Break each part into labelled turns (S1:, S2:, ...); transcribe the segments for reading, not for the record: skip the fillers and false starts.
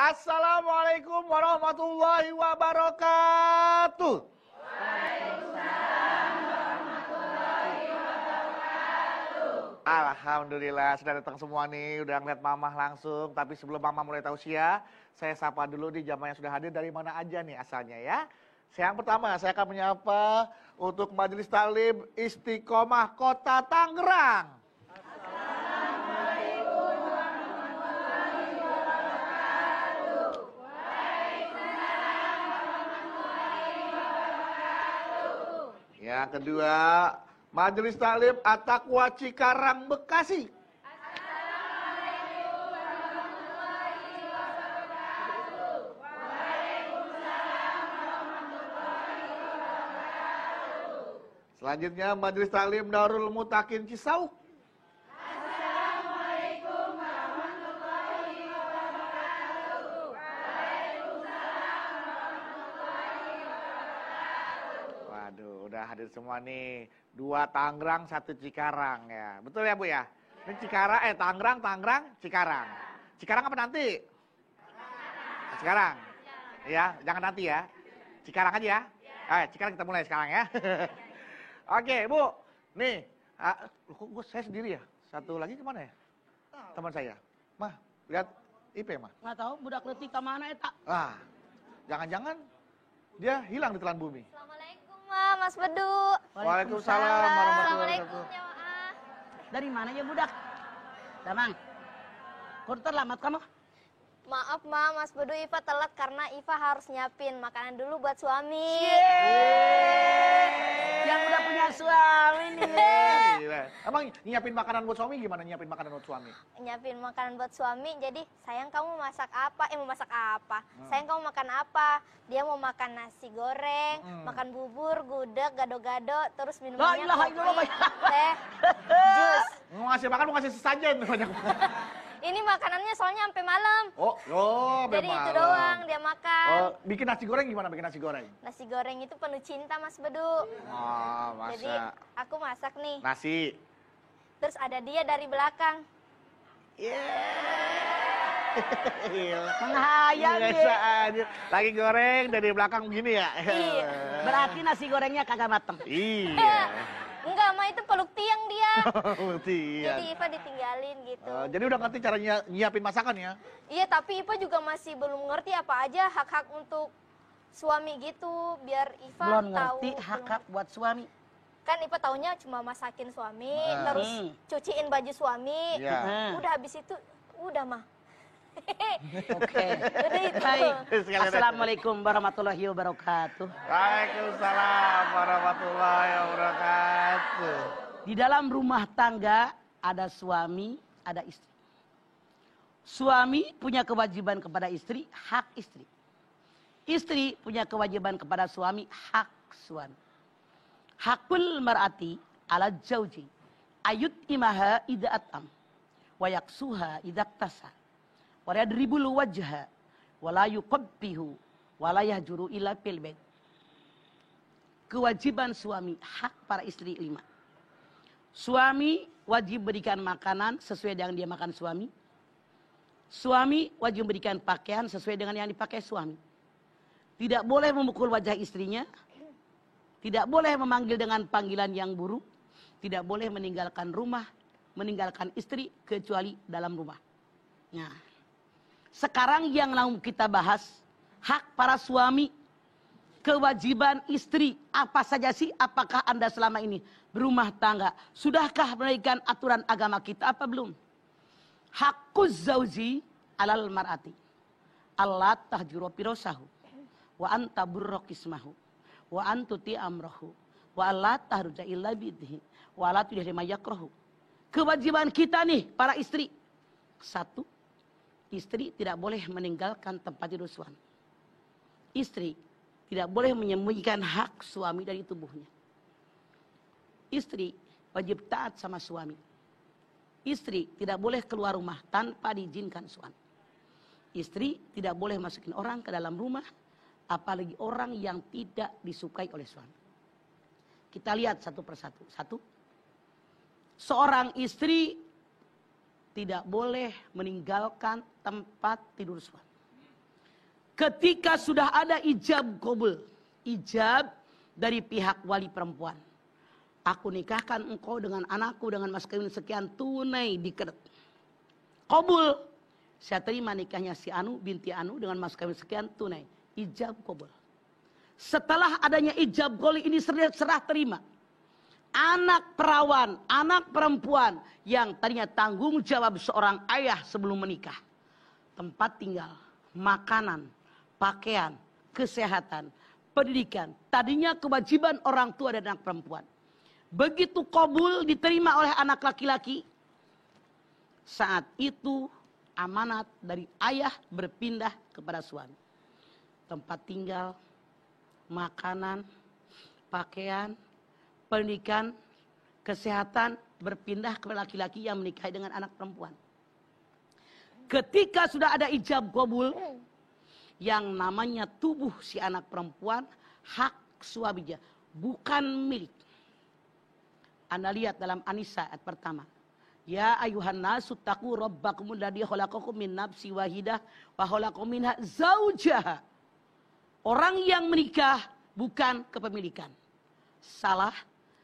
S1: Assalamualaikum warahmatullahi wabarakatuh. Alhamdulillah sudah datang semua nih, udah ngeliat mamah langsung. Tapi sebelum mamah mulai tausiah, saya sapa dulu di jamaah yang sudah hadir dari mana aja nih asalnya ya. Yang pertama saya akan menyapa untuk Majelis Taklim Istiqomah Kota Tangerang. Yang kedua, Majelis Taklim At-Taqwa Cikarang Bekasi. Selanjutnya Majelis Taklim Darul Mutakin Cisauk.
S2: Assalamualaikum warahmatullahi wabarakatuh. Waalaikumsalam warahmatullahi wabarakatuh.
S1: Waduh, udah hadir semua nih. 2 Tangerang, 1 Cikarang ya. Betul ya Bu ya? Ini Tangerang, Cikarang. Cikarang apa nanti? Cikarang. Ya, jangan nanti ya. Cikarang aja ya. Cikarang kita mulai sekarang ya. Oke, Bu. Nih, kok saya sendiri ya? Satu lagi kemana ya? Teman saya. Mah, lihat IP mah.
S3: Nggak tahu budak leutik ka mana eta.
S1: Jangan-jangan dia hilang di telan bumi.
S2: Assalamualaikum Mas Bedu.
S1: Waalaikumsalam warahmatullahi
S2: Assalamualaikum
S1: wabarakatuh.
S2: jamaah.
S3: Dari mana ya budak? Damang. Kok terlambat kamu?
S2: Maaf Mas Bedu, Iva telat karena Iva harus nyiapin makanan dulu buat suami.
S3: Yang udah punya suami nih.
S1: Gila. Emang nyiapin makanan buat suami gimana nyiapin makanan buat suami?
S2: Nyiapin makanan buat suami, jadi sayang kamu masak apa? Mau masak apa? Sayang kamu makan apa? Dia mau makan nasi goreng, makan bubur, gudeg, gado-gado, terus minumannya
S3: La ilaha illallah.
S2: teh, jus.
S1: Mau ngasih makan mau ngasih sesajen banyak.
S2: Ini makanannya soalnya sampai malam.
S1: Jadi
S2: itu doang dia makan.
S1: Bikin nasi goreng gimana bikin nasi goreng?
S2: Nasi goreng itu penuh cinta Mas Bedu.
S1: Masa.
S2: Jadi aku masak nih.
S1: Nasi.
S2: Terus ada dia dari belakang.
S3: Menghayal
S1: Biasa
S3: deh.
S1: aja. Lagi goreng dari belakang begini ya.
S2: Iya.
S3: Berarti nasi gorengnya kagak mateng.
S1: Iya.
S2: Enggak, Ma, itu peluk tiang dia.
S1: Iya.
S2: Jadi Iva ditinggalin gitu.
S1: Jadi udah ngerti caranya nyiapin masakan ya?
S2: Iya, tapi Iva juga masih belum ngerti apa aja hak-hak untuk suami gitu. Biar Iva
S3: Belum
S2: tahu.
S3: ngerti hak buat suami.
S2: Kan Iva taunya cuma masakin suami, terus cuciin baju suami.
S1: Iya.
S2: Udah habis itu, udah mah.
S3: Oke.
S2: Udah itu.
S3: Baik. Assalamualaikum warahmatullahi wabarakatuh.
S1: Waalaikumsalam warahmatullahi wabarakatuh.
S3: Di dalam rumah tangga ada suami, ada istri. Suami punya kewajiban kepada istri, hak istri. Istri punya kewajiban kepada suami, hak suami. Hakul mar'ati ala jauji ayut imaha idha atam wa yaksuha idha ktasa wa yadribul wajha wa la yuqabbihu wa la yahjuru ila fil bait. Kewajiban suami, hak para istri 5. Suami wajib berikan makanan sesuai dengan dia makan suami. Suami wajib berikan pakaian sesuai dengan yang dipakai suami. Tidak boleh memukul wajah istrinya. Tidak boleh memanggil dengan panggilan yang buruk. Tidak boleh meninggalkan rumah, meninggalkan istri kecuali dalam rumah. Nah, sekarang yang mau kita bahas, hak para suami, kewajiban istri. Apa saja sih? Apakah Anda selama ini berumah tangga? Sudahkah menunaikan aturan agama kita apa belum? Hakuz zauji alal mar'ati. Allah tahjuru pirosahu. Wa anta burrokismahu. Wa antuti amrohu. Wa Allah tahruja illa bidhi. Wa Allah tudih lima yakrohu. Kewajiban kita nih para istri. 1. Istri tidak boleh meninggalkan tempat tidur suami. Istri tidak boleh menyembunyikan hak suami dari tubuhnya. Istri wajib taat sama suami. Istri tidak boleh keluar rumah tanpa diizinkan suami. Istri tidak boleh masukin orang ke dalam rumah, apalagi orang yang tidak disukai oleh suami. Kita lihat satu persatu. 1. Seorang istri tidak boleh meninggalkan tempat tidur suami. ketika sudah ada ijab qabul, ijab dari pihak wali perempuan. Aku nikahkan engkau dengan anakku dengan mas kawin sekian tunai diket. Qabul. Saya terima nikahnya si Anu binti Anu dengan mas kawin sekian tunai. Ijab qabul. Setelah adanya ijab qabul ini serah terima. Anak perawan, anak perempuan yang tadinya tanggung jawab seorang ayah sebelum menikah. Tempat tinggal, makanan, pakaian, kesehatan, pendidikan. Tadinya kewajiban orang tua dan anak perempuan. Begitu qabul diterima oleh anak laki-laki. Saat itu amanat dari ayah berpindah kepada suami. Tempat tinggal, makanan, pakaian, pendidikan, kesehatan berpindah kepada laki-laki yang menikahi dengan anak perempuan. Ketika sudah ada ijab qabul, yang namanya tubuh si anak perempuan hak suaminya, bukan milik. Anda lihat dalam An-Nisa ayat pertama. Ya ayuhan nasu taqu rabbakum alladzi khalaqakum min nafsin wahidah wa khalaqa minha zaujaha. Orang yang menikah bukan kepemilikan. Salah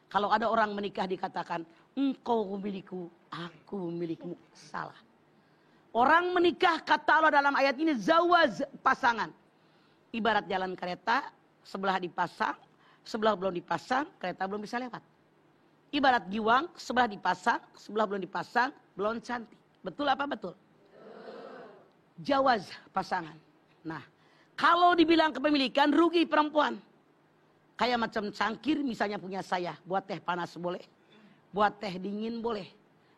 S3: kalau ada orang menikah dikatakan engkau milikku, aku milikmu. Salah. Orang menikah kata Allah dalam ayat ini zawaz, pasangan. Ibarat jalan kereta, sebelah dipasang, sebelah belum dipasang, kereta belum bisa lewat. Ibarat giwang, sebelah dipasang, sebelah belum dipasang, belum cantik. Betul apa betul? Jawaz, pasangan. Nah, kalau dibilang kepemilikan rugi perempuan. Kayak macam cangkir misalnya punya saya. Buat teh panas boleh. Buat teh dingin boleh.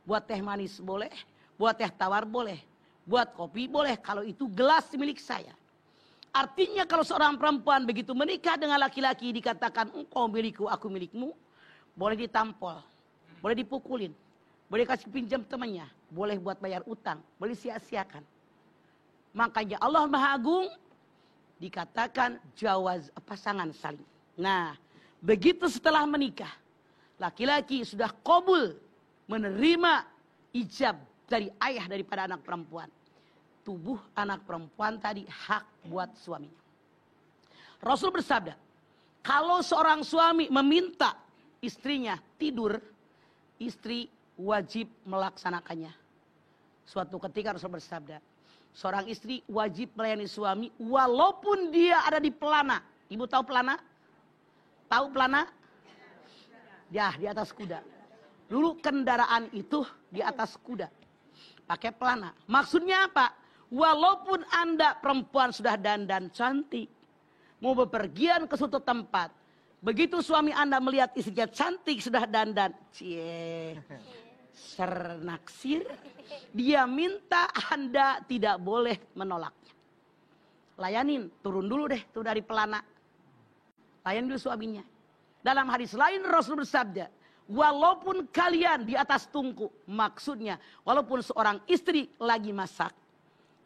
S3: Buat teh manis boleh. Buat teh tawar boleh. Buat kopi boleh. Kalau itu gelas milik saya. Artinya kalau seorang perempuan begitu menikah dengan laki-laki dikatakan engkau milikku, aku milikmu. Boleh ditampol. Boleh dipukulin. Boleh kasih pinjam temannya. Boleh buat bayar utang. Boleh sia-siakan. Makanya Allah Maha Agung dikatakan jawaz, pasangan saling. Nah, begitu setelah menikah, laki-laki sudah qabul menerima ijab dari ayah daripada anak perempuan. Tubuh anak perempuan tadi hak buat suaminya. Rasul bersabda, kalau seorang suami meminta istrinya tidur, istri wajib melaksanakannya. Suatu ketika Rasul bersabda, seorang istri wajib melayani suami walaupun dia ada di pelana. Ibu tahu pelana? Tahu pelana? Ya, di atas kuda. Dulu kendaraan itu di atas kuda. Pakai pelana. Maksudnya apa? Walaupun Anda perempuan sudah dandan cantik. Mau bepergian ke suatu tempat. Begitu suami Anda melihat istrinya cantik sudah dandan. Cie. Sernaksir. Dia minta Anda tidak boleh menolaknya. Layanin. Turun dulu deh tuh dari pelana. Layan dulu suaminya. Dalam hadis lain Rasul bersabda, walaupun kalian di atas tungku, maksudnya walaupun seorang istri lagi masak,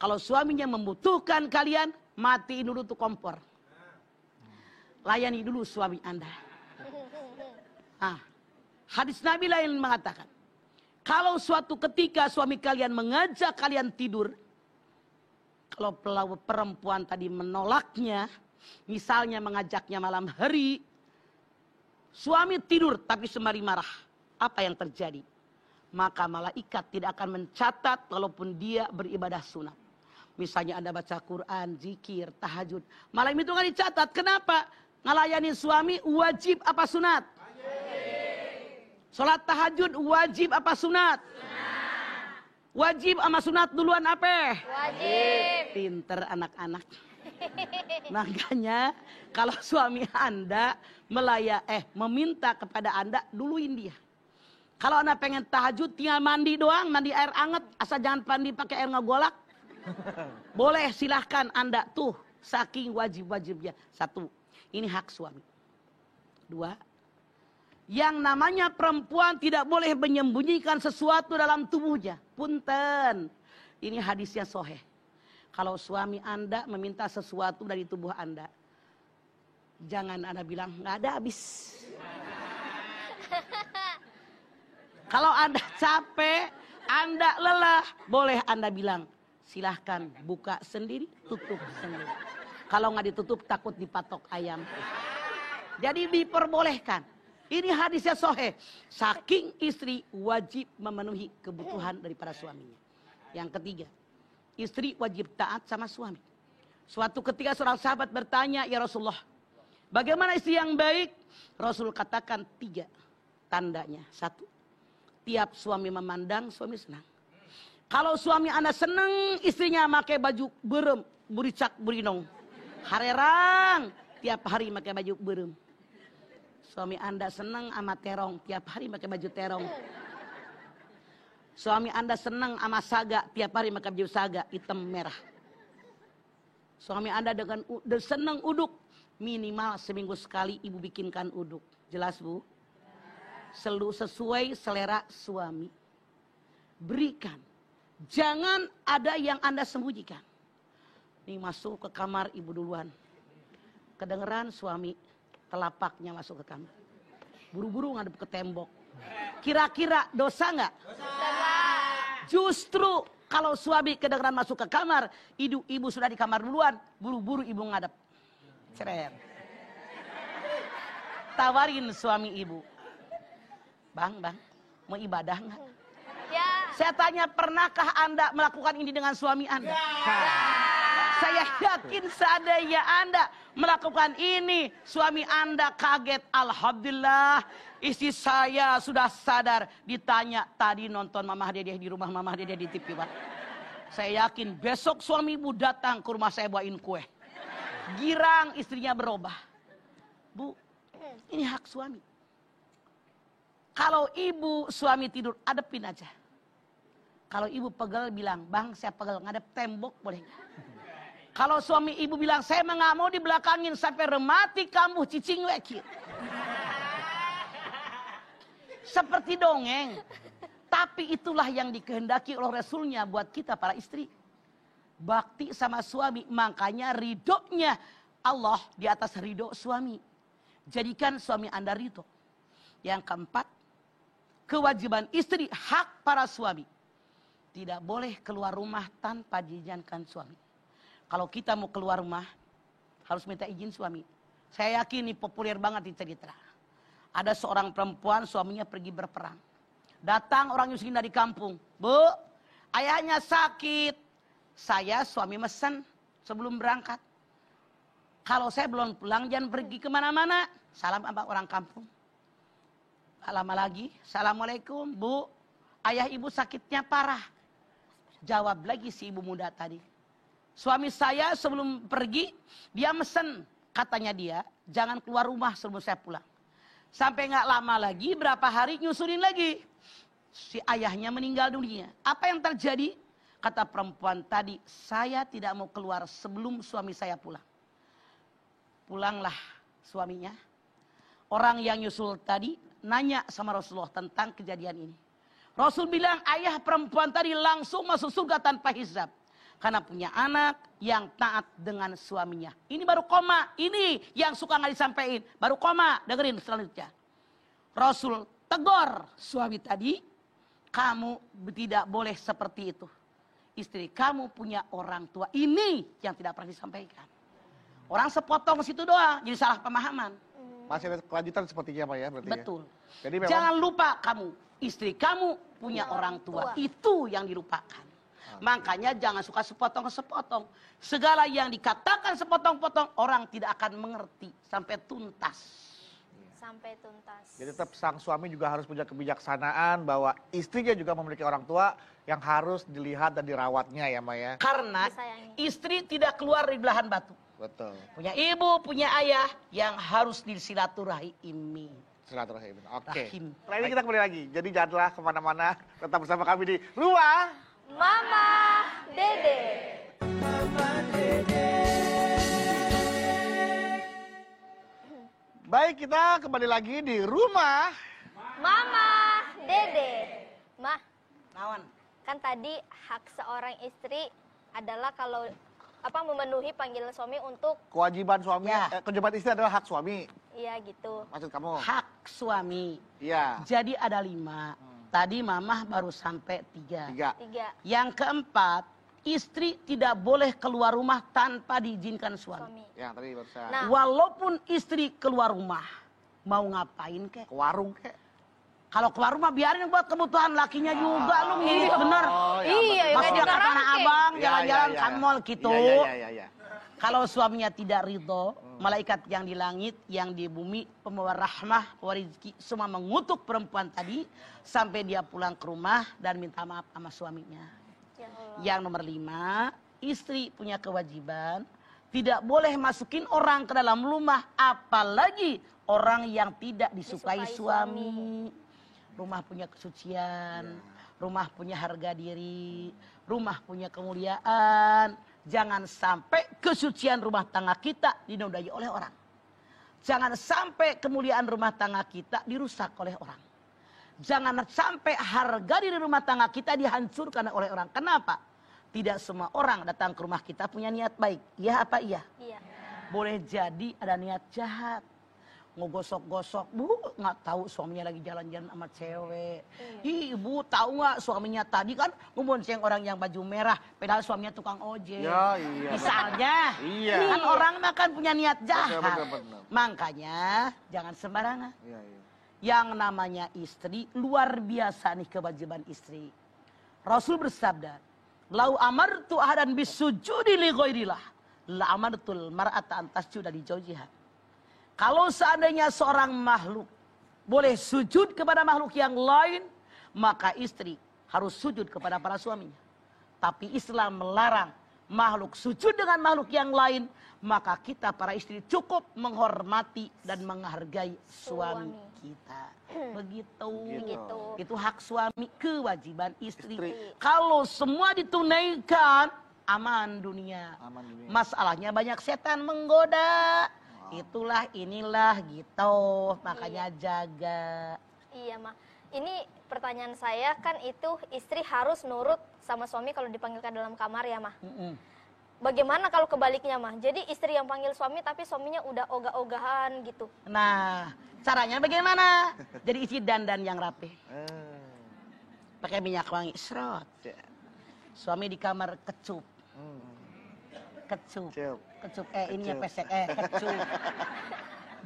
S3: kalau suaminya membutuhkan kalian, matiin dulu tuh kompor. Layani dulu suami Anda. Nah, hadis Nabi lain mengatakan, kalau suatu ketika suami kalian mengajak kalian tidur, kalau perempuan tadi menolaknya, misalnya mengajaknya malam hari, suami tidur tapi sembari marah. Apa yang terjadi? Maka malaikat tidak akan mencatat walaupun dia beribadah sunat. Misalnya Anda baca Quran, zikir, tahajud. Malam itu nggak dicatat. Kenapa? Ngelayani suami wajib apa sunat? Sholat tahajud wajib apa sunat? Wajib sama sunat duluan apa?
S2: Wajib.
S3: Pinter anak-anak. Makanya kalau suami Anda meminta kepada Anda, duluin dia. Kalau Anda pengen tahajud tinggal mandi doang, mandi air anget, asal jangan mandi pakai air ngegolak. Boleh, silahkan Anda tuh, saking wajib-wajibnya. Satu, ini hak suami. Dua, yang namanya perempuan tidak boleh menyembunyikan sesuatu dalam tubuhnya. Punten, ini hadisnya sahih. Kalau suami Anda meminta sesuatu dari tubuh Anda, jangan Anda bilang, nggak ada habis. Kalau Anda capek, Anda lelah, boleh Anda bilang, silahkan buka sendiri, tutup sendiri. Kalau nggak ditutup takut dipatok ayam. Jadi diperbolehkan. Ini hadisnya sahih. Saking istri wajib memenuhi kebutuhan daripada suaminya. Yang ketiga, istri wajib taat sama suami. Suatu ketika seorang sahabat bertanya, ya Rasulullah, bagaimana istri yang baik? Rasul katakan 3 tandanya. 1, tiap suami memandang, suami senang. Kalau suami Anda senang, istrinya pakai baju berem, buricak, burinong. Harerang, tiap hari pakai baju berem. Suami Anda senang sama terong, tiap hari pakai baju terong. Suami Anda senang sama saga, tiap hari pakai baju saga, hitam merah. Suami Anda dengan senang uduk, minimal seminggu sekali ibu bikinkan uduk. Jelas Bu? Sesuai selera suami. Berikan. Jangan ada yang Anda sembunyikan. Nih masuk ke kamar ibu duluan. Kedengeran suami telapaknya masuk ke kamar. Buru-buru ngadep ke tembok. Kira-kira dosa nggak? Justru kalau suami kedengeran masuk ke kamar, ibu sudah di kamar duluan, buru-buru ibu ngadep. Ceren. Tawarin suami ibu. Bang, mau ibadah nggak?
S2: Ya.
S3: Saya tanya, pernahkah Anda melakukan ini dengan suami Anda? Saya yakin seandainya Anda melakukan ini, suami Anda kaget. Alhamdulillah, istri saya sudah sadar. Ditanya, tadi nonton Mamah Dedeh di rumah Mamah Dedeh di TV, Pak. Saya yakin besok suami ibu datang ke rumah saya bawain kue. Girang istrinya berubah. Bu, ini hak suami. Kalau ibu suami tidur, adepin aja. Kalau ibu pegel bilang, bang saya pegel ngadep tembok boleh nggak? Kalau suami ibu bilang, saya nggak mau dibelakangin sampai remati kamu cicing wekir. Seperti dongeng. Tapi itulah yang dikehendaki oleh Rasulnya buat kita para istri. Bakti sama suami, makanya ridhonya Allah di atas ridho suami. Jadikan suami Anda ridho. Yang keempat, kewajiban istri, hak para suami. Tidak boleh keluar rumah tanpa diizinkan suami. Kalau kita mau keluar rumah, harus minta izin suami. Saya yakin ini populer banget di cerita. Ada seorang perempuan, suaminya pergi berperang. Datang orang Yusin dari kampung. Bu, ayahnya sakit. Saya suami mesen sebelum berangkat. Kalau saya belum pulang, jangan pergi kemana-mana. Salam sama orang kampung. Gak lama lagi, assalamualaikum bu, ayah ibu sakitnya parah. Jawab lagi si ibu muda tadi. Suami saya sebelum pergi, dia mesen, katanya dia, jangan keluar rumah sebelum saya pulang. Sampai gak lama lagi, berapa hari nyusulin lagi. Si ayahnya meninggal dunia. Apa yang terjadi? Kata perempuan tadi, saya tidak mau keluar sebelum suami saya pulang. Pulanglah suaminya. Orang yang nyusul tadi nanya sama Rasulullah tentang kejadian ini. Rasul bilang, ayah perempuan tadi langsung masuk surga tanpa hisab. Karena punya anak yang taat dengan suaminya. Ini baru koma. Ini yang suka nggak disampaikan. Baru koma. Dengerin selanjutnya. Rasul tegur suami tadi. Kamu tidak boleh seperti itu. Istri kamu punya orang tua. Ini yang tidak pernah disampaikan. Orang sepotong situ doang. Jadi salah pemahaman.
S1: Masih ada kelanjutan sepertinya Pak ya berarti.
S3: Betul.
S1: Ya? Jadi memang...
S3: Jangan lupa kamu. Istri kamu punya orang tua. Itu yang dilupakan. Makanya jangan suka sepotong-sepotong. Segala yang dikatakan sepotong-potong, orang tidak akan mengerti sampai tuntas.
S2: Sampai tuntas.
S1: Jadi tetap sang suami juga harus punya kebijaksanaan bahwa istrinya juga memiliki orang tua yang harus dilihat dan dirawatnya ya Maya.
S3: Karena istri tidak keluar dari belahan batu.
S1: Betul.
S3: Punya ibu, punya ayah yang harus disilaturahimi.
S1: Silaturahim. Oke.
S3: Rahim.
S1: Setelah ini kita kembali lagi. Jadi janganlah kemana-mana. Tetap bersama kami di Rumah
S2: Mama Dede.
S1: Baik, kita kembali lagi di Rumah
S2: Mama Dede. Mah,
S3: Nawan.
S2: kan tadi hak seorang istri adalah kalau memenuhi panggilan suami untuk
S1: kewajiban suami.
S3: Ya.
S1: Kewajiban istri adalah hak suami.
S2: iya gitu.
S1: Maksud kamu?
S3: Hak suami.
S1: Iya.
S3: Jadi ada 5. Tadi mamah baru sampai 3.
S1: 3.
S2: 3.
S3: Yang keempat, istri tidak boleh keluar rumah tanpa diizinkan suami.
S1: Yang tadi barusan.
S2: Nah.
S3: Walaupun istri keluar rumah, mau ngapain kek?
S1: Ke warung kek.
S3: Kalau keluar rumah biarin buat kebutuhan lakinya juga lu gitu bener.
S2: Iya,
S3: Mas
S2: kayak di
S3: dia ke Tanah
S2: karaoke.
S3: Abang,
S1: Ya,
S3: jalan-jalan
S1: ya, ya,
S3: kan
S1: ya.
S3: mall gitu.
S1: Iya.
S3: Kalau suaminya tidak ridho, malaikat yang di langit, yang di bumi, pembawa rahmah, warizki, semua mengutuk perempuan tadi sampai dia pulang ke rumah dan minta maaf sama suaminya.
S2: Ya Allah.
S3: Yang nomor 5, istri punya kewajiban tidak boleh masukin orang ke dalam rumah, apalagi orang yang tidak disukai suami. Rumah punya kesucian, rumah punya harga diri, rumah punya kemuliaan. Jangan sampai kesucian rumah tangga kita dinodai oleh orang. Jangan sampai kemuliaan rumah tangga kita dirusak oleh orang. Jangan sampai harga diri rumah tangga kita dihancurkan oleh orang. Kenapa? Tidak semua orang datang ke rumah kita punya niat baik. Iya apa iya?
S2: Iya.
S3: Boleh jadi ada niat jahat. Ngegosok-gosok, bu nggak tahu suaminya lagi jalan-jalan sama cewek. Ih, ibu tahu nggak suaminya tadi kan ngebonceng orang yang baju merah, padahal suaminya tukang ojek.
S1: Ya, iya,
S3: Misalnya,
S1: Iya.
S3: kan orang makan punya niat jahat.
S1: Betul.
S3: Makanya jangan sembarangan.
S1: Iya.
S3: Yang namanya istri luar biasa nih kewajiban istri. Rasul bersabda, "Lau amartu ahadan bisujudi li ghairillah, la amartul mar'ata an tasjuda li zawjiha." Kalau seandainya seorang makhluk boleh sujud kepada makhluk yang lain, maka istri harus sujud kepada para suaminya. Tapi Islam melarang makhluk sujud dengan makhluk yang lain, maka kita para istri cukup menghormati dan menghargai suami kita. Begitu. Itu hak suami, kewajiban istri. Kalau semua ditunaikan, aman dunia. Masalahnya banyak setan menggoda. Itulah inilah gitu, makanya jaga.
S2: Iya, Ma. Ini pertanyaan saya kan itu istri harus nurut sama suami kalau dipanggil ke dalam kamar ya, Ma. Bagaimana kalau kebaliknya, Ma? Jadi istri yang panggil suami tapi suaminya udah ogah-ogahan gitu.
S3: Nah, caranya bagaimana? Jadi isi dandan yang rapi. Pakai minyak wangi, serot. Suami di kamar kecup. Kecup. Ininya pesek, kecup.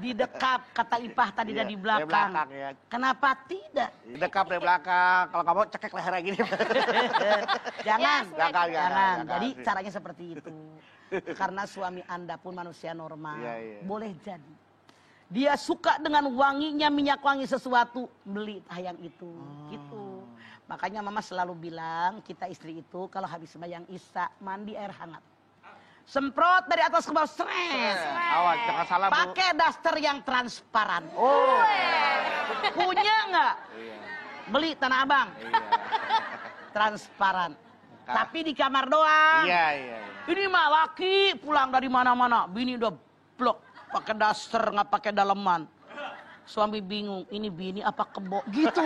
S3: Didekap, kata Ipah tadi dari belakang.
S1: Ya.
S3: Kenapa tidak?
S1: Dekap dari belakang. Kalau kamu cekek lehernya gini.
S3: Jangan.
S1: Jangan.
S3: Jadi caranya seperti itu. Karena suami Anda pun manusia normal.
S1: Iya.
S3: Boleh jadi. Dia suka dengan wanginya minyak wangi sesuatu, beli yang itu. Gitu. Makanya mama selalu bilang, kita istri itu kalau habis sembahyang Isya mandi air hangat. Semprot dari atas ke bawah, stres.
S1: Awas, jangan salah, Bu.
S3: Pakai daster yang transparan.
S1: Oh.
S3: Punya nggak?
S1: Iya.
S3: Beli Tanah Abang.
S1: Iya.
S3: Transparan. Tapi di kamar doang.
S1: Iya.
S3: Ini mah laki pulang dari mana-mana. Bini udah blok. Pakai daster, nggak pakai daleman. Suami bingung. Ini bini apa kebo? Gitu.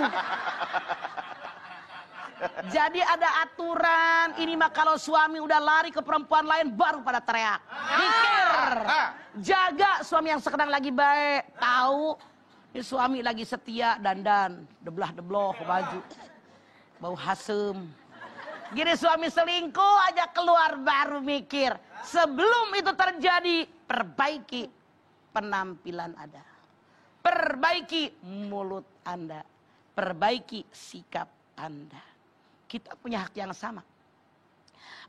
S3: Jadi ada aturan. Ini mah kalau suami udah lari ke perempuan lain baru pada teriak. Pikir. Jaga suami yang sekarang lagi baik. Tahu. Ini suami lagi setia dandan. Deblah-debloh baju. Bau hasem. Gini suami selingkuh aja keluar baru mikir. Sebelum itu terjadi, perbaiki penampilan Anda. Perbaiki mulut Anda. Perbaiki sikap Anda. Kita punya hak yang sama.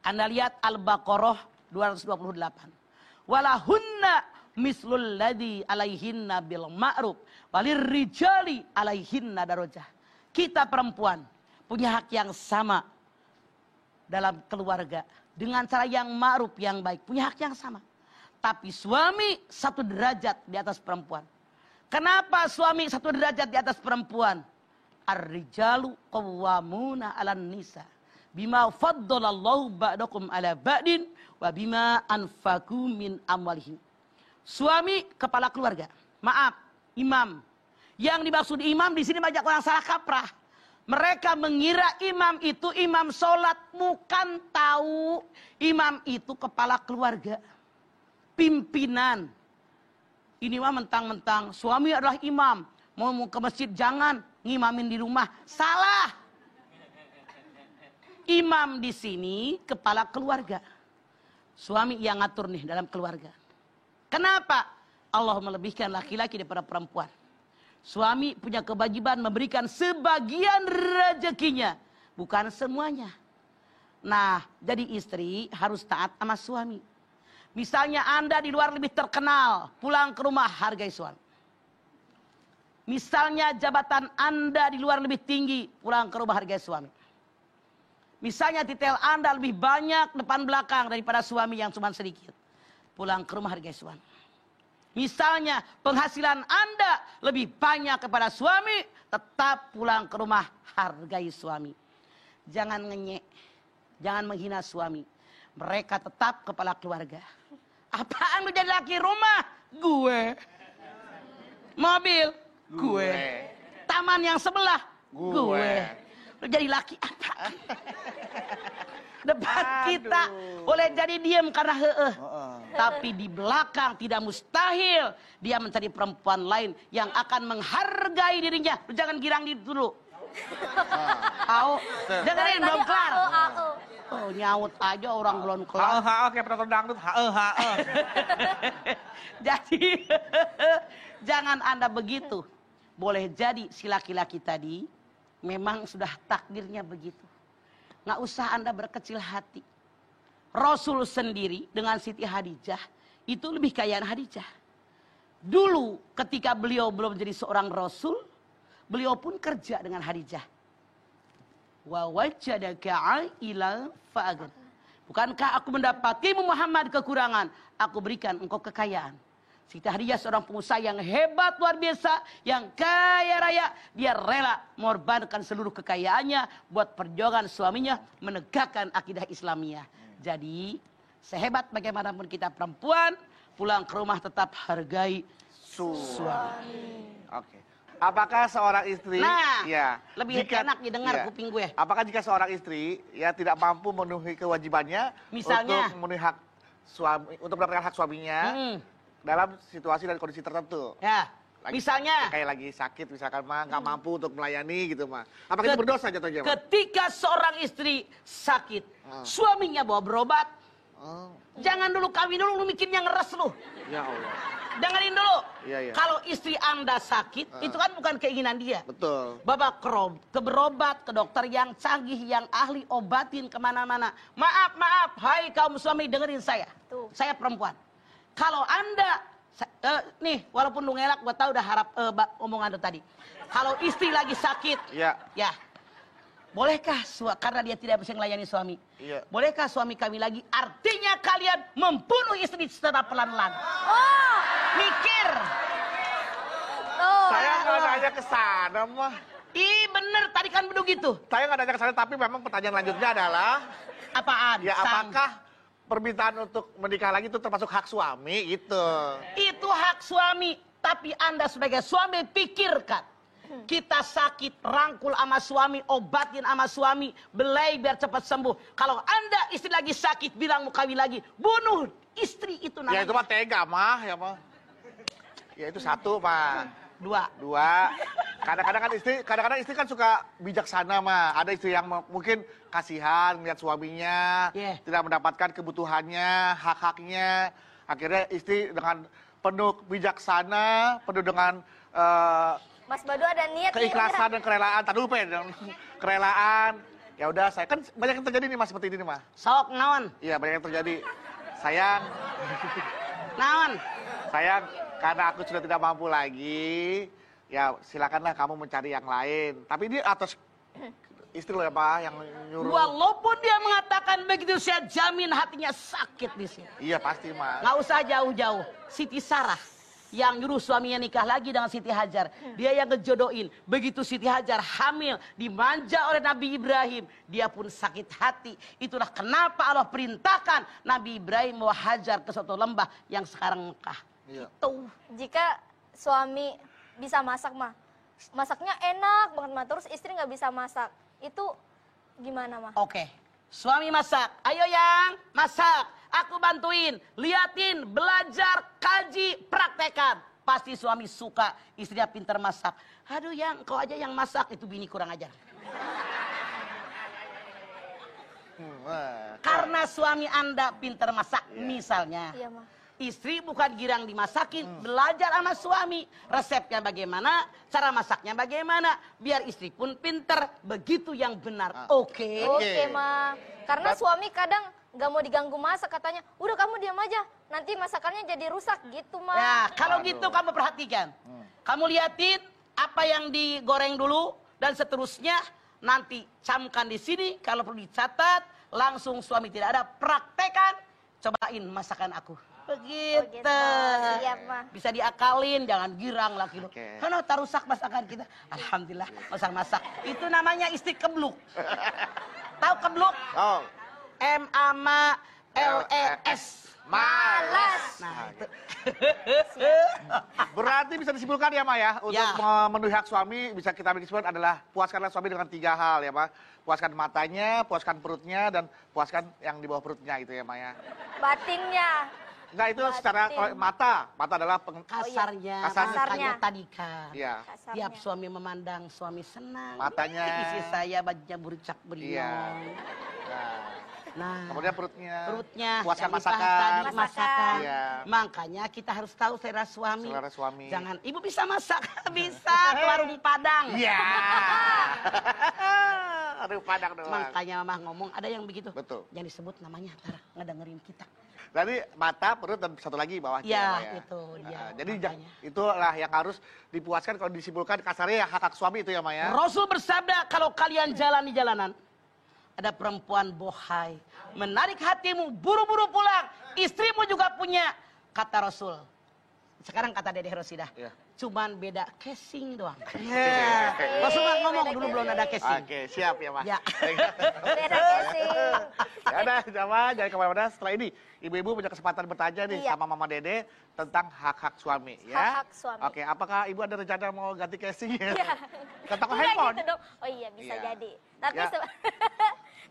S3: Anda lihat Al-Baqarah 228. Walahunna mislul ladzi alaihinna bil ma'ruf walirrijali alaihinna darajah. Kita perempuan punya hak yang sama dalam keluarga dengan cara yang ma'ruf, yang baik, punya hak yang sama. Tapi suami 1 derajat di atas perempuan. Kenapa suami 1 derajat di atas perempuan? Ar-rijalu qawwamuna 'alan nisa bima faddalallahu ba'dakum 'ala ba'din wa bima anfaqu min amwalihim. Suami kepala keluarga. Maaf, imam. Yang dimaksud imam di sini banyak orang salah kaprah. Mereka mengira imam itu imam sholat. Bukan, tahu. Imam itu kepala keluarga. Pimpinan. Ini mah mentang-mentang suami adalah imam. Mau ke masjid jangan. Ngimamin di rumah. Salah. Imam di sini kepala keluarga. Suami yang ngatur nih dalam keluarga. Kenapa? Allah melebihkan laki-laki daripada perempuan. Suami punya kewajiban memberikan sebagian rezekinya, bukan semuanya. Nah, jadi istri harus taat sama suami. Misalnya Anda di luar lebih terkenal, pulang ke rumah hargai suami. Misalnya jabatan Anda di luar lebih tinggi, pulang ke rumah hargai suami. Misalnya titel Anda lebih banyak depan belakang daripada suami yang cuma sedikit, pulang ke rumah hargai suami. Misalnya penghasilan Anda lebih banyak kepada suami, tetap pulang ke rumah hargai suami. Jangan ngenyek, jangan menghina suami. Mereka tetap kepala keluarga. Apaan lu jadi laki rumah? Gue. Mobil? Gue. Taman yang sebelah? Gue. Lu jadi laki apa? Depan kita boleh jadi diem karena heeh. Tapi di belakang tidak mustahil dia mencari perempuan lain yang akan menghargai dirinya. Lu jangan girang dulu. Au, dengerin belum kelar. Oh, nyaut aja orang belum kelar.
S1: Kayak penonton dangdut.
S3: Jadi jangan Anda begitu. Boleh jadi si laki-laki tadi memang sudah takdirnya begitu. Nggak usah Anda berkecil hati. Rasul sendiri dengan Siti Hadijah itu lebih kayaan Hadijah. Dulu ketika beliau belum jadi seorang Rasul, beliau pun kerja dengan Hadijah. Wa wajadaka 'ailan fa'aghan. Bukankah aku mendapatimu Muhammad kekurangan, aku berikan engkau kekayaan. Siti Hadijah seorang pengusaha yang hebat luar biasa, yang kaya raya. Dia rela mengorbankan seluruh kekayaannya buat perjuangan suaminya menegakkan akidah Islamiyah. Jadi sehebat bagaimanapun kita perempuan, pulang ke rumah tetap hargai suami.
S1: Oke. Apakah seorang istri
S3: lebih enak didengar kuping gue.
S1: Apakah jika seorang istri tidak mampu memenuhi kewajibannya
S3: misalnya
S1: untuk memenuhi hak suami, untuk mendapatkan hak suaminya dalam situasi dan kondisi tertentu?
S3: Ya. Misalnya
S1: kayak lagi sakit misalkan mah nggak mampu untuk melayani gitu mah. Apakah itu berdosa jatuhnya?
S3: Ketika seorang istri sakit, suaminya bawa berobat. Jangan dulu kawin dulu, lu mikirnya ngeres lu.
S1: Ya Allah.
S3: Dengerin dulu.
S1: Iya.
S3: Kalau istri Anda sakit, itu kan bukan keinginan dia.
S1: Betul.
S3: Bapak ke berobat, ke dokter yang canggih, yang ahli obatin kemana-mana. Maaf, hai kaum suami dengerin saya. Saya perempuan. Kalau Anda, nih walaupun lu ngelak, gue tahu udah harap omongan lu tadi. Kalau istri lagi sakit, ya. Bolehkah karena dia tidak bisa melayani suami?
S1: Iya.
S3: Bolehkah suami kami lagi? Artinya kalian membunuh istri secara pelan-pelan. Mikir.
S1: Saya nggak nanya ke sana mah.
S3: Bener tadi kan begitu.
S1: Saya nggak nanya ke sana, tapi memang pertanyaan lanjutnya adalah
S3: apaan?
S1: Ya apakah permintaan untuk menikah lagi itu termasuk hak suami gitu?
S3: Itu hak suami, tapi Anda sebagai suami pikirkan. Kita sakit, rangkul sama suami, obatin sama suami, belai biar cepat sembuh. Kalau Anda istri lagi sakit, bilang mau kawin lagi, bunuh istri itu namanya.
S1: Ya itu mah tega mah, ya mah. Ya itu satu mah.
S3: Dua.
S1: Kadang-kadang istri kan suka bijaksana mah. Ada istri yang mungkin kasihan melihat suaminya, tidak mendapatkan kebutuhannya, hak-haknya. Akhirnya istri dengan penuh bijaksana, penuh dengan
S2: Mas Badu ada niat
S1: keikhlasan dan kerelaan. Tadi lupa ya, kerelaan. Ya udah, saya kan banyak yang terjadi nih mas seperti ini nih mas.
S3: Sok naon?
S1: Iya banyak yang terjadi. Sayang.
S3: Naon?
S1: Sayang, karena aku sudah tidak mampu lagi, ya silakanlah kamu mencari yang lain. Tapi ini atas istri lo ya pak yang nyuruh.
S3: Walaupun dia mengatakan begitu, saya jamin hatinya sakit di sini.
S1: Iya pasti mas.
S3: Nggak usah jauh-jauh. Siti Sarah yang nyuruh suaminya nikah lagi dengan Siti Hajar. Dia yang ngejodohin. Begitu Siti Hajar hamil, dimanja oleh Nabi Ibrahim, dia pun sakit hati. Itulah kenapa Allah perintahkan Nabi Ibrahim bawa Hajar ke suatu lembah yang sekarang Mekah.
S1: Iya.
S3: Itu.
S2: Jika suami bisa masak mah, masaknya enak banget mah, terus istri nggak bisa masak, itu gimana mah?
S3: Oke. Suami masak, ayo yang masak, aku bantuin, liatin, belajar, kaji, praktekan. Pasti suami suka, istrinya pintar masak. Aduh yang, kau aja yang masak, itu bini kurang ajar. Karena suami Anda pintar masak, misalnya.
S2: Iya, Ma.
S3: Istri bukan girang dimasakin, belajar sama suami. Resepnya bagaimana, cara masaknya bagaimana. Biar istri pun pintar, begitu yang benar. Oke.
S2: Oke, Ma. Karena suami kadang nggak mau diganggu masak, katanya, udah kamu diam aja, nanti masakannya jadi rusak gitu, Ma.
S3: Ya, kalau gitu kamu perhatikan. Kamu liatin apa yang digoreng dulu dan seterusnya nanti camkan di sini. Kalau perlu dicatat, langsung suami tidak ada, praktekan, cobain masakan aku. Begitu.
S2: Siap, Ma.
S3: Bisa diakalin, jangan girang laki lu. Karena tak rusak masakan kita. Alhamdulillah, masak-masak. Itu namanya istri kebluk. Tahu kebluk?
S1: Oh.
S3: M-A-M-A-L-E-S.
S1: Malas.
S3: Nah, itu.
S1: Berarti bisa disimpulkan ya, Ma ya, untuk
S3: Ya.
S1: memenuhi hak suami bisa kita ambil kesimpulan adalah puaskanlah suami dengan 3 hal ya, Ma. Puaskan matanya, puaskan perutnya, dan puaskan yang di bawah perutnya gitu ya, Ma ya.
S2: Batinnya.
S1: Enggak, itu secara mata. Mata adalah
S3: Kasarnya,
S1: Kasarnya.
S3: makanya tadi kan.
S1: Iya.
S2: Kasarnya.
S3: Tiap suami memandang suami senang.
S1: Matanya.
S3: Isi saya bajunya bercak berinong.
S1: Iya.
S3: Nah,
S1: Kemudian perutnya.
S3: yang
S1: Puaskan
S3: dibahas
S1: masakan.
S3: tadi, masakan.
S1: Iya.
S3: Makanya kita harus tahu selera suami.
S1: Selera suami.
S3: Jangan, ibu bisa masak, bisa ke warung Padang.
S1: Iya. Aduh, Padang doang.
S3: Makanya mama ngomong ada yang begitu.
S1: Betul.
S3: Yang disebut namanya ntar ngedengerin kita.
S1: Jadi mata, perut, dan satu lagi bawahnya.
S3: Ya,
S1: Ma, ya.
S3: itu dia.
S1: Jadi
S3: Makanya.
S1: itulah yang harus dipuaskan kalau disimpulkan kasarnya ya hak suami itu ya, Ma ya.
S3: Rasul bersabda, kalau kalian jalan di jalanan, ada perempuan bohai, menarik hatimu, buru-buru pulang, istrimu juga punya, kata Rasul. Sekarang kata Dedeh Rosidah,
S1: Iya.
S3: cuman beda casing doang.
S1: Iya.
S3: Rasul mah ngomong dulu belum ada casing.
S1: Oke, siap ya, Ma.
S3: Ya.
S2: Beda casing.
S1: Ya udah, jangan kemana-mana. Setelah ini, ibu-ibu punya kesempatan bertanya nih
S2: Iya.
S1: sama Mama Dede tentang hak-hak suami. Ya.
S2: Hak-hak suami.
S1: Oke, apakah ibu ada rencana mau ganti casing ya?
S2: Iya.
S1: Tentang
S2: Enggak
S1: handphone.
S2: gitu dong. Oh iya, bisa
S1: Iya.
S2: jadi. Tapi
S1: Ya.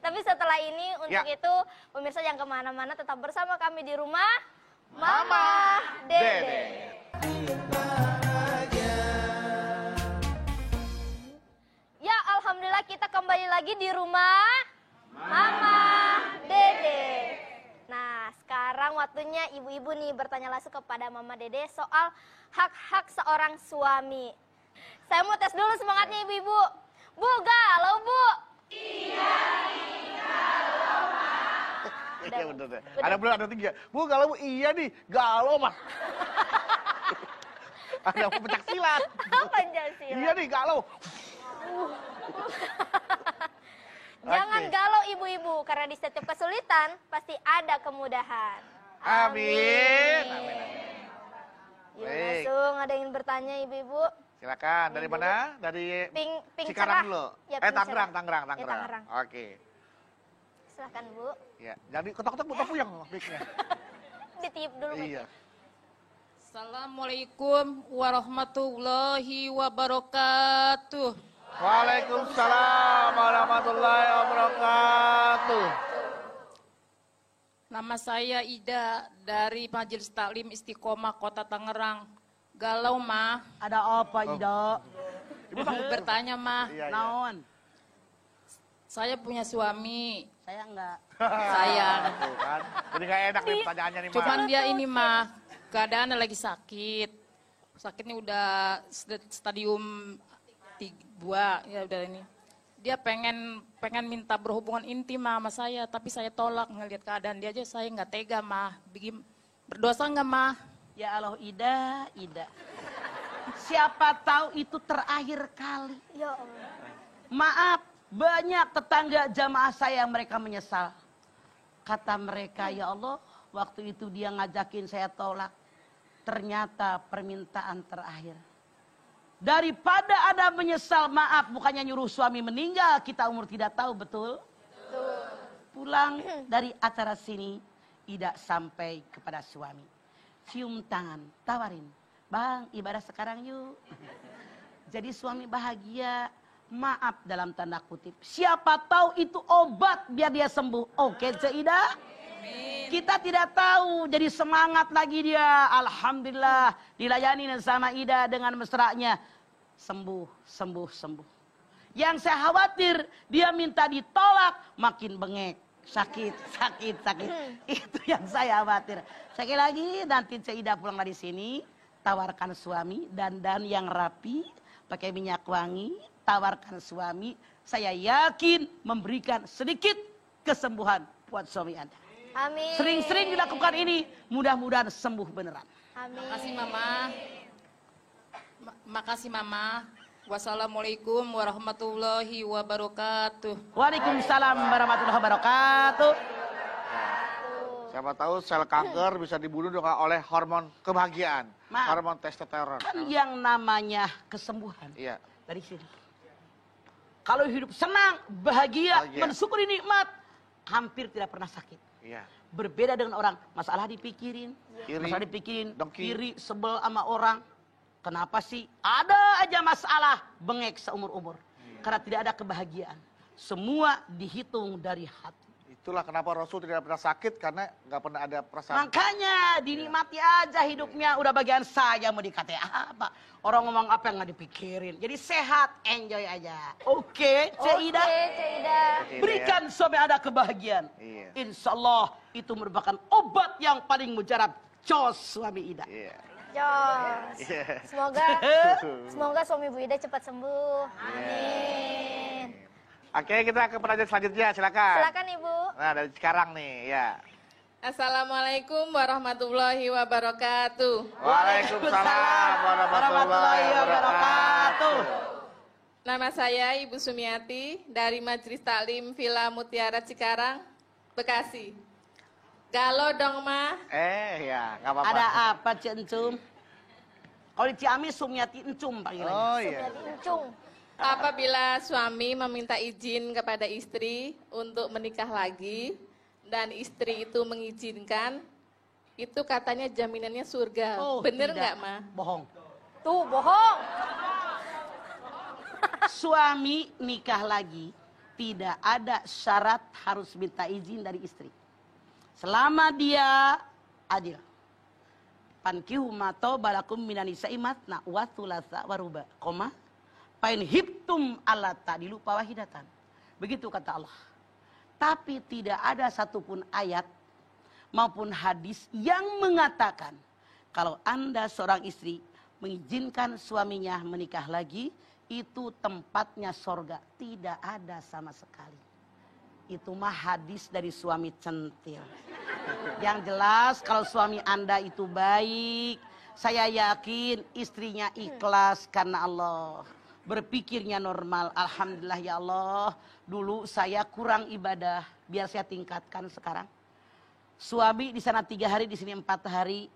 S2: tapi setelah ini untuk
S1: Ya.
S2: itu pemirsa yang kemana-mana tetap bersama kami di rumah Mama Dede. Ya, alhamdulillah kita kembali lagi di rumah Mama Dede. Nah, sekarang waktunya ibu-ibu nih bertanya langsung kepada Mama Dede soal hak-hak seorang suami. Saya mau tes dulu semangatnya ibu-ibu. Bu, galau bu.
S1: Iya bener deh. Ada belum ada 3. Bu, galau Bu. Iya nih, galau mah. Ada pencak silat.
S2: Pancasila.
S1: Iya nih, galau.
S2: Jangan
S1: Oke.
S2: galau ibu-ibu, karena di setiap kesulitan pasti ada kemudahan.
S1: Amin.
S2: Yuk,
S1: Baik.
S2: langsung ada yang bertanya ibu-ibu.
S1: Silakan. Dari
S2: Ini dulu.
S1: mana? Dari
S2: Pink
S1: Cikarang
S2: cerah.
S1: dulu.
S2: Ya, pink
S1: Tangerang,
S2: cerah.
S1: Tangerang,
S2: Ya,
S1: Tangerang.
S2: Tangerang.
S1: Oke.
S2: Silakan bu,
S1: Ya, jadi ketok-ketok buta puyeng mic-nya.
S2: ditiup dulu
S1: Iya.
S2: mic-nya.
S4: Assalamualaikum warahmatullahi wabarakatuh.
S1: Waalaikumsalam warahmatullahi wabarakatuh.
S4: Nama saya Ida dari Majelis Taklim Istiqomah Kota Tangerang. Galau mah,
S3: Ada apa, Ida?
S1: Ibu
S4: mau bertanya mah.
S1: Iya, iya.
S3: Naon?
S4: Saya punya suami,
S3: Saya enggak.
S4: sayang.
S1: Tuh kan. Jadi gak enak nih pertanyaannya nih, Ma.
S4: Cuman dia ini mah keadaannya lagi sakit. Sakitnya udah stadium 2 ya udah ini. Dia pengen minta berhubungan intim sama saya, tapi saya tolak ngelihat keadaan dia aja saya nggak tega mah. Bikin berdosa nggak mah?
S3: Ya Allah, Ida, Ida. Siapa tahu itu terakhir kali.
S2: Ya Allah.
S3: Maaf, banyak tetangga jamaah saya yang mereka menyesal. Kata mereka, ya Allah, waktu itu dia ngajakin saya tolak. Ternyata permintaan terakhir. Daripada ada menyesal, maaf, bukannya nyuruh suami meninggal, kita umur tidak tahu, betul? Pulang dari acara sini, tidak sampai kepada suami. Cium tangan, tawarin. Bang, ibadah sekarang yuk. Jadi suami bahagia, maaf dalam tanda kutip. Siapa tahu itu obat biar dia sembuh. Oke, Ida? Kita tidak tahu, jadi semangat lagi dia. Alhamdulillah, dilayani sama Ida dengan mesranya. Sembuh, sembuh, sembuh. Yang saya khawatir, dia minta ditolak, makin bengek. Sakit. Itu yang saya khawatir. Sekali lagi nanti Caidah pulang dari sini, tawarkan suami dandan yang rapi, pakai minyak wangi, tawarkan suami. Saya yakin memberikan sedikit kesembuhan buat suami Anda.
S2: Amin.
S3: Sering-sering dilakukan ini, mudah-mudahan sembuh beneran.
S2: Amin.
S4: Makasih Mama. Makasih Mama. Wassalamualaikum warahmatullahi wabarakatuh.
S3: Waalaikumsalam warahmatullahi wabarakatuh.
S1: Siapa tahu sel kanker bisa dibunuh oleh hormon kebahagiaan,
S3: Maaf.
S1: hormon testosteron.
S3: Kan yang namanya kesembuhan
S1: Iya.
S3: dari sini. Kalau hidup senang, bahagia,
S1: Bahagia.
S3: mensyukuri nikmat, hampir tidak pernah sakit.
S1: Iya.
S3: Berbeda dengan orang, masalah dipikirin,
S1: Kiri,
S3: masalah dipikirin,
S1: dengki.
S3: kiri, sebel sama orang. Kenapa sih? Ada aja masalah, bengek seumur-umur. Karena tidak ada kebahagiaan. Semua dihitung dari hati.
S1: Itulah kenapa Rasul tidak pernah sakit, karena nggak pernah ada perasaan.
S3: Makanya dinikmati aja hidupnya. Udah bagian saya mau dikata apa. Orang ngomong apa yang nggak dipikirin. Jadi sehat, enjoy aja. Oke, Caidah.
S2: Oke, Caidah.
S3: Berikan suami Anda kebahagiaan.
S1: Iya.
S3: Insya Allah itu merupakan obat yang paling mujarab. Jos suami Ida.
S1: Iya.
S2: Jos.
S1: Iya.
S2: Semoga suami Bu Ida cepat sembuh. Amin.
S1: Oke, kita ke pertanyaan selanjutnya, silakan.
S2: Silakan Ibu.
S1: Nah, dari sekarang nih, ya.
S5: Assalamualaikum warahmatullahi wabarakatuh.
S1: Waalaikumsalam warahmatullahi wabarakatuh.
S5: Nama saya Ibu Sumiati dari Majelis Taklim Villa Mutiara Cikarang, Bekasi. Galau dong, Ma.
S1: Ya, nggak apa-apa.
S3: Ada apa, Cik Encum? Kalau di Ciamis, Sumiati Encum panggilannya.
S1: Oh iya.
S2: Sumiati Encung.
S5: Apabila suami meminta izin kepada istri untuk menikah lagi dan istri itu mengizinkan, itu katanya jaminannya surga. Bener
S3: tidak.
S5: nggak, Ma?
S3: Bohong.
S2: Tuh, bohong.
S3: Suami nikah lagi, tidak ada syarat harus minta izin dari istri. Selama dia adil. Pankihu mato balakum minanisa'i matna wa thulatha wa ruba. Koma. Pain hiptum ala ta'dilu fawahidatan. Begitu kata Allah. Tapi tidak ada satupun ayat maupun hadis yang mengatakan kalau Anda seorang istri mengizinkan suaminya menikah lagi, itu tempatnya sorga. Tidak ada sama sekali. Itu mah hadis dari suami centil. Yang jelas kalau suami Anda itu baik, saya yakin istrinya ikhlas karena Allah. Berpikirnya normal. Alhamdulillah ya Allah. Dulu saya kurang ibadah, biar saya tingkatkan sekarang. Suami di sana 3 hari, di sini 4 hari.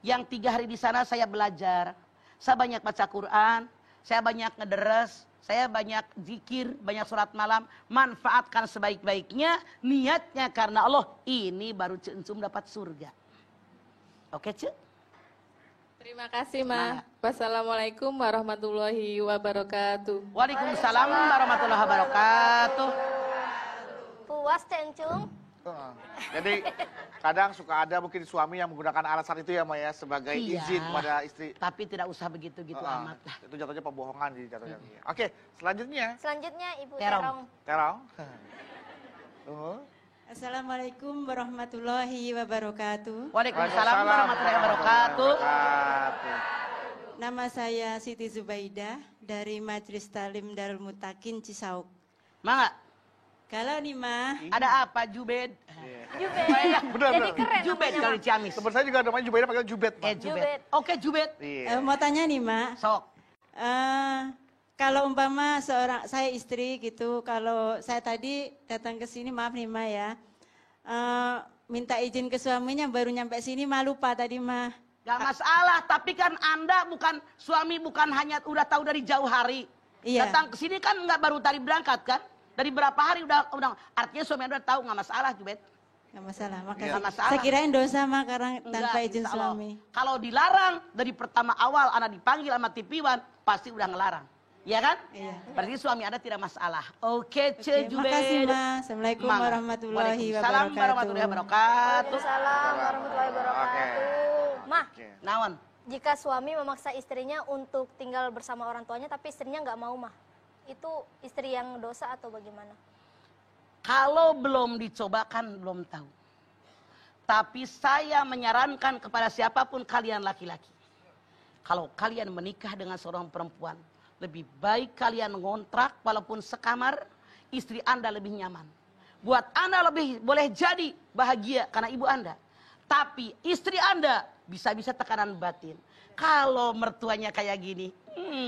S3: Yang 3 hari di sana saya belajar. Saya banyak baca Quran, saya banyak ngederes, saya banyak zikir, banyak surat malam. Manfaatkan sebaik-baiknya, niatnya karena Allah. Ini baru Cik Encum dapat surga. Oke, Cik?
S5: Terima kasih, Ma. Wassalamualaikum warahmatullahi wabarakatuh.
S3: Waalaikumsalam warahmatullahi wabarakatuh.
S2: Puas, Cik Encung?
S1: Jadi kadang suka ada mungkin suami yang menggunakan alasan itu ya, Maya, sebagai
S3: Iya.
S1: izin pada istri.
S3: Tapi tidak usah begitu-gitu amat lah.
S1: Itu jatuhnya pembohongan jadi jatuhnya. Oke, selanjutnya
S2: Selanjutnya Ibu
S3: Terong.
S2: Terong.
S1: Terong.
S6: Assalamualaikum warahmatullahi wabarakatuh.
S3: Waalaikumsalam warahmatullahi wabarakatuh.
S6: Nama saya Siti Zubaidah dari Majelis Taklim Darul Mutakin Cisauk.
S3: Mangga,
S6: Kalau nih Ma,
S3: ada apa Jubed?
S2: Jubed.
S1: Benar,
S2: Jadi
S1: benar.
S2: keren
S3: Jubed
S2: namanya,
S3: kalau
S2: Ma.
S3: di Ciamis.
S1: Teman saya juga namanya Jubaida pakai Jubed, Mas.
S3: Jubed.
S2: Jubed.
S3: Oke, Jubed.
S1: Iya.
S6: mau tanya nih Ma,
S3: Sok.
S6: kalau umpama seorang saya istri gitu, kalau saya tadi datang ke sini, maaf nih Ma ya, minta izin ke suaminya baru nyampe sini Ma lupa tadi Ma.
S3: Gak masalah, tapi kan Anda bukan suami, bukan hanya udah tahu dari jauh hari.
S6: Iya.
S3: Datang ke sini kan nggak baru tadi berangkat kan? Dari berapa hari udah artinya suami Anda udah tahu, nggak masalah Jubed.
S6: Gak masalah, makasih.
S3: Nggak masalah.
S6: Saya kirain dosa Ma karena tanpa
S3: Enggak,
S6: izin
S3: insya Allah.
S6: suami.
S3: Kalau dilarang dari pertama awal Anda dipanggil sama TV-wan, pasti udah ngelarang. Iya kan?
S6: Iya.
S3: Berarti suami Anda tidak masalah. Oke,
S6: Oke,
S3: Jubed.
S6: makasih Ma. Assalamualaikum
S3: Mangga.
S6: warahmatullahi
S3: Waalaikumsalam
S6: wabarakatuh.
S3: warahmatullahi wabarakatuh.
S2: Waalaikumsalam warahmatullahi wabarakatuh. Mah,
S1: Oke.
S3: Nawan.
S2: jika suami memaksa istrinya untuk tinggal bersama orang tuanya tapi istrinya nggak mau, Mah, itu istri yang dosa atau bagaimana?
S3: Kalau belum dicoba kan belum tahu. Tapi saya menyarankan kepada siapapun kalian laki-laki. Kalau kalian menikah dengan seorang perempuan, lebih baik kalian ngontrak walaupun sekamar, istri Anda lebih nyaman. Buat Anda lebih boleh jadi bahagia karena ibu Anda. Tapi istri Anda bisa-bisa tekanan batin. Kalau mertuanya kayak gini,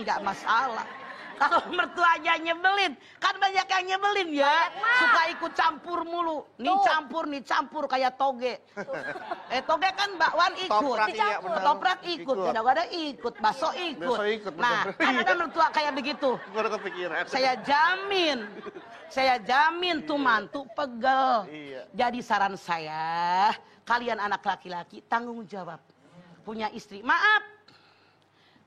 S3: nggak masalah. Kalau mertuanya nyebelin, kan banyak yang nyebelin ya. Suka ikut campur mulu. Nih campur kayak toge. Toge kan bakwan ikut.
S1: Ketoprak, iya, benar.
S3: Ketoprak ikut. Kadang-kadang ikut. Bakso ikut.
S1: Bakso ikut,
S3: Nah,
S1: benar.
S3: kan ada mertua kayak begitu.
S1: Gue udah kepikiran.
S3: Saya jamin tuh mantu pegel.
S1: Iya.
S3: Jadi saran saya, kalian anak laki-laki tanggung jawab. Punya istri. Maaf.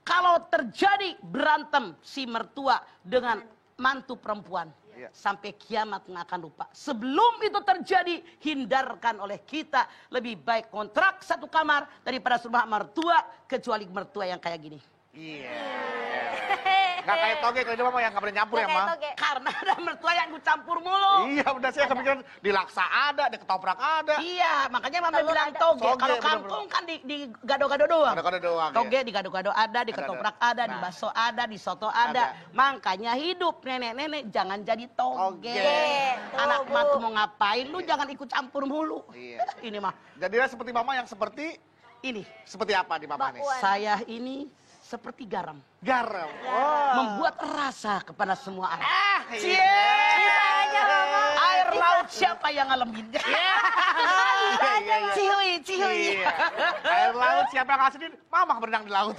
S3: Kalau terjadi berantem si mertua dengan mantu perempuan.
S1: Iya.
S3: Sampai kiamat nggak akan lupa. Sebelum itu terjadi, hindarkan oleh kita. Lebih baik kontrak satu kamar daripada rumah mertua. Kecuali mertua yang kayak gini.
S1: Iya. Gak kayak toge, kalau dia mah yang gak boleh nyampur ya,
S2: Nggak kayak
S1: Mah.
S2: toge.
S3: Karena ada mertua yang gue campur mulu.
S1: Iya, udah sih kepikiran di laksa ada, di ketoprak ada.
S3: Iya, makanya mama
S2: Telur
S3: bilang
S2: ada.
S3: toge.
S1: Toge,
S3: Kalau
S1: bener-bener.
S3: kangkung kan di gado-gado doang.
S1: Gado-gado doang,
S3: Toge
S1: ya.
S3: di gado-gado ada, di
S1: Ada.
S3: ketoprak ada, di
S1: Nah.
S3: bakso ada, di soto ada. Makanya hidup nenek-nenek jangan jadi toge.
S1: Toge.
S3: Anak
S2: Tuh,
S3: mak
S2: Bu.
S3: mau ngapain, lu jangan ikut campur mulu.
S1: Iya.
S3: Ini mah,
S1: Jadilah seperti mama yang seperti apa di mama nih?
S2: Bakwan.
S3: saya ini seperti garam.
S1: Garam. Oh.
S3: Membuat rasa kepada semua anak.
S1: Cie.
S2: aja, Mama.
S3: Air laut siapa yang ngalamin? Cihui.
S1: Iya. Air laut siapa yang ngasihin? Mama berenang di laut.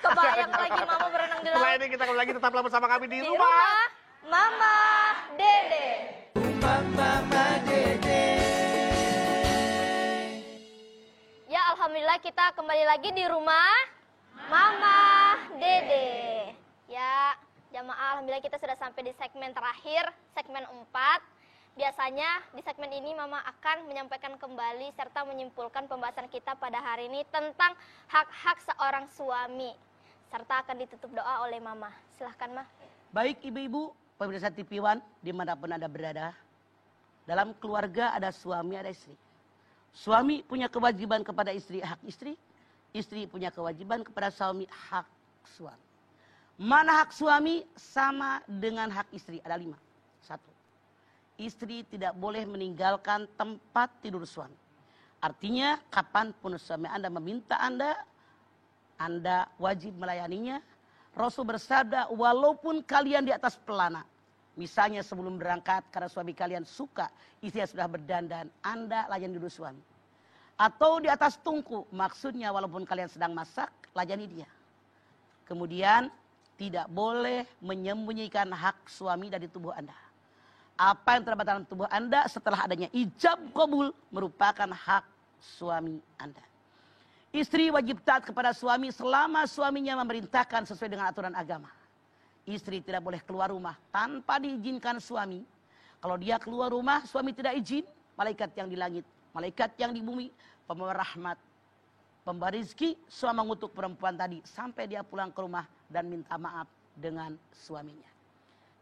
S2: Kebayang lagi Mama berenang di
S1: Setelah
S2: laut.
S1: ini kita kembali lagi tetaplah bersama kami di
S2: Di
S1: rumah.
S2: rumah Mama Dede. Ya, alhamdulillah kita kembali lagi di rumah Mama Dede. Ya, jamaah, alhamdulillah kita sudah sampai di segmen terakhir, segmen 4. Biasanya di segmen ini Mama akan menyampaikan kembali serta menyimpulkan pembahasan kita pada hari ini tentang hak-hak seorang suami. Serta akan ditutup doa oleh Mama. Silahkan, Ma.
S3: Baik ibu-ibu, pemirsa TV One, dimanapun Anda berada. Dalam keluarga ada suami, ada istri. Suami punya kewajiban kepada istri, hak istri. Istri punya kewajiban kepada suami, hak suami. Mana hak suami sama dengan hak istri? Ada 5. 1. Istri tidak boleh meninggalkan tempat tidur suami. Artinya kapanpun suami Anda meminta Anda wajib melayaninya. Rasul bersabda, walaupun kalian di atas pelana. Misalnya sebelum berangkat karena suami kalian suka, istrinya sudah berdandan, Anda layani dulu suami. Atau di atas tungku, maksudnya walaupun kalian sedang masak, layani dia. Kemudian tidak boleh menyembunyikan hak suami dari tubuh Anda. Apa yang terdapat dalam tubuh Anda setelah adanya ijab qabul merupakan hak suami Anda. Istri wajib taat kepada suami selama suaminya memerintahkan sesuai dengan aturan agama. Istri tidak boleh keluar rumah tanpa diizinkan suami. Kalau dia keluar rumah, suami tidak izin, malaikat yang di langit, malaikat yang di bumi, pembawa rahmat, pembawa rizki, suami mengutuk perempuan tadi sampai dia pulang ke rumah dan minta maaf dengan suaminya.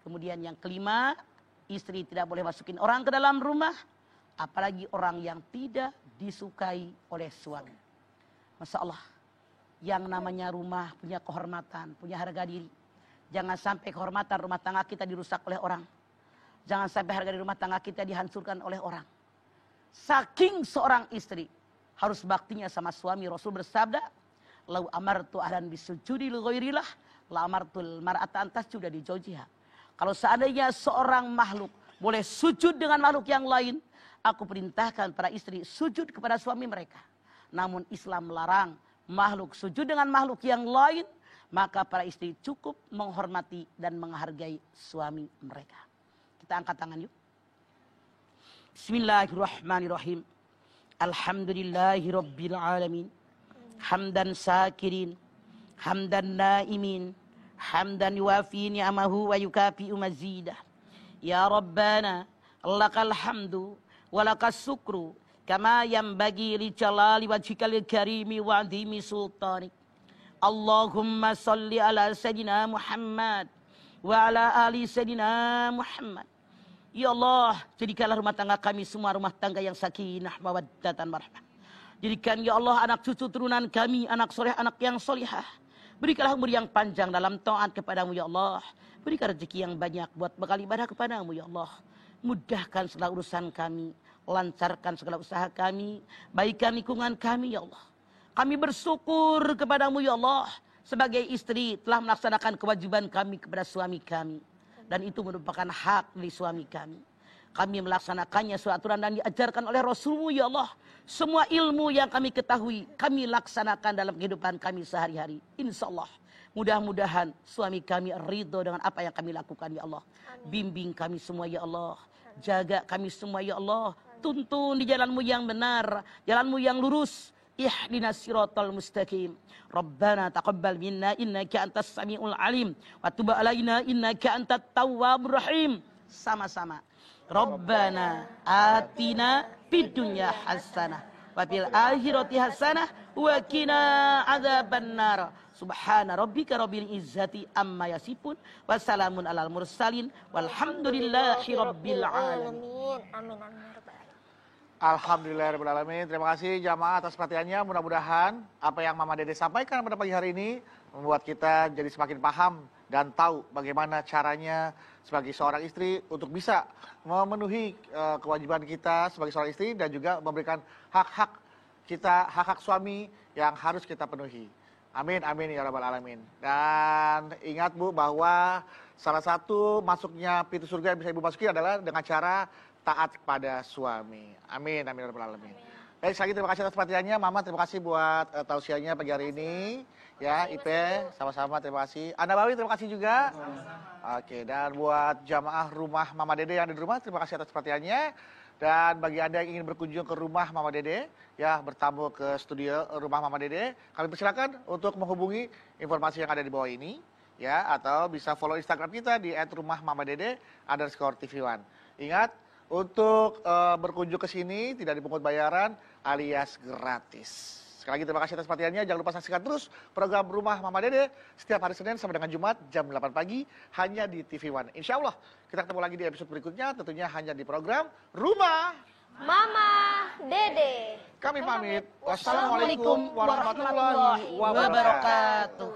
S3: Kemudian yang kelima, istri tidak boleh masukin orang ke dalam rumah, apalagi orang yang tidak disukai oleh suami. Masya Allah, yang namanya rumah punya kehormatan, punya harga diri. Jangan sampai kehormatan rumah tangga kita dirusak oleh orang. Jangan sampai harga diri rumah tangga kita dihancurkan oleh orang. Saking seorang istri harus baktinya sama suami, Rasul bersabda, "Lau amartu ahlan bisujudi li ghairillah, la amartul mar'ata an tasjuda li zawjiha." Kalau seandainya seorang makhluk boleh sujud dengan makhluk yang lain, aku perintahkan para istri sujud kepada suami mereka. Namun Islam melarang makhluk sujud dengan makhluk yang lain, maka para istri cukup menghormati dan menghargai suami mereka. Kita angkat tangan yuk. Bismillahirrahmanirrahim. Alhamdulillahi rabbil alamin. Hamdan sakirin, hamdan naimin, hamdan yuafi ni'amahu wa yukafi'u mazidah. Ya Rabbana, lakal hamdu wa lakas sukru kama yanbaghi li jalali wajhikal karimi wa 'azimi sultanik. Allahumma salli ala sayyidina Muhammad wa ala ali sayyidina Muhammad Ya Allah, jadikanlah rumah tangga kami semua rumah tangga yang sakinah, mawaddatan, warahmah. Jadikan ya Allah anak cucu turunan kami, anak soleh, anak yang solihah. Berikanlah umur yang panjang dalam taat kepadamu ya Allah. Berikan rezeki yang banyak buat bekal ibadah kepadamu ya Allah. Mudahkan segala urusan kami, lancarkan segala usaha kami, baikkan lingkungan kami ya Allah. Kami bersyukur kepadamu ya Allah, sebagai istri telah melaksanakan kewajiban kami kepada suami kami. Dan itu merupakan hak dari suami kami. Kami melaksanakannya sesuai aturan dan diajarkan oleh Rasulmu ya Allah. Semua ilmu yang kami ketahui, kami laksanakan dalam kehidupan kami sehari-hari. Insya Allah. Mudah-mudahan suami kami ridho dengan apa yang kami lakukan ya Allah. Bimbing kami semua ya Allah. Jaga kami semua ya Allah. Tuntun di jalanmu yang benar, jalanmu yang lurus. Ihdinas siratal mustaqim. Rabbana taqabbal minna innaka antas samiul alim wa tub alaina innaka antat tawwabur rahim. Sama-sama. Rabbana atina fid dunya hasanah wa fil akhirati hasanah wa qina adzabannar. Subhana rabbika rabbil izzati amma yasifun wa salamun alal mursalin walhamdulillahi rabbil alamin.
S2: Amin. Amin.
S1: Alhamdulillahirrahmanirrahim. Terima kasih jamaah atas perhatiannya. Mudah-mudahan apa yang Mama Dede sampaikan pada pagi hari ini membuat kita jadi semakin paham dan tahu bagaimana caranya sebagai seorang istri untuk bisa memenuhi kewajiban kita sebagai seorang istri dan juga memberikan hak-hak kita, hak-hak suami yang harus kita penuhi. Amin, amin ya rabbal alamin. Dan ingat Bu bahwa salah satu masuknya pintu surga yang bisa Ibu masuki adalah dengan cara taat kepada suami. Amin, amin ya rabbal alamin. Baik, sekali lagi terima kasih atas perhatiannya. Mama, terima kasih buat tausiahnya pagi hari ini. Ya, Ipe, sama-sama terima kasih. Anda Bawi, terima kasih juga. Oke, dan buat jamaah rumah Mama Dede yang ada di rumah, terima kasih atas perhatiannya. Dan bagi Anda yang ingin berkunjung ke rumah Mama Dede, ya bertamu ke studio rumah Mama Dede, kami persilakan untuk menghubungi informasi yang ada di bawah ini, ya, atau bisa follow Instagram kita di @rumahmamadede_tv1. Ingat, untuk berkunjung ke sini tidak dipungut bayaran alias gratis. Sekali lagi terima kasih atas perhatiannya. Jangan lupa saksikan terus program Rumah Mama Dede setiap hari Senin sampai dengan Jumat jam 8 pagi hanya di TV One. Insya Allah kita ketemu lagi di episode berikutnya, tentunya hanya di program Rumah
S2: Mama Dede.
S1: Kami pamit. Wassalamualaikum warahmatullahi wabarakatuh.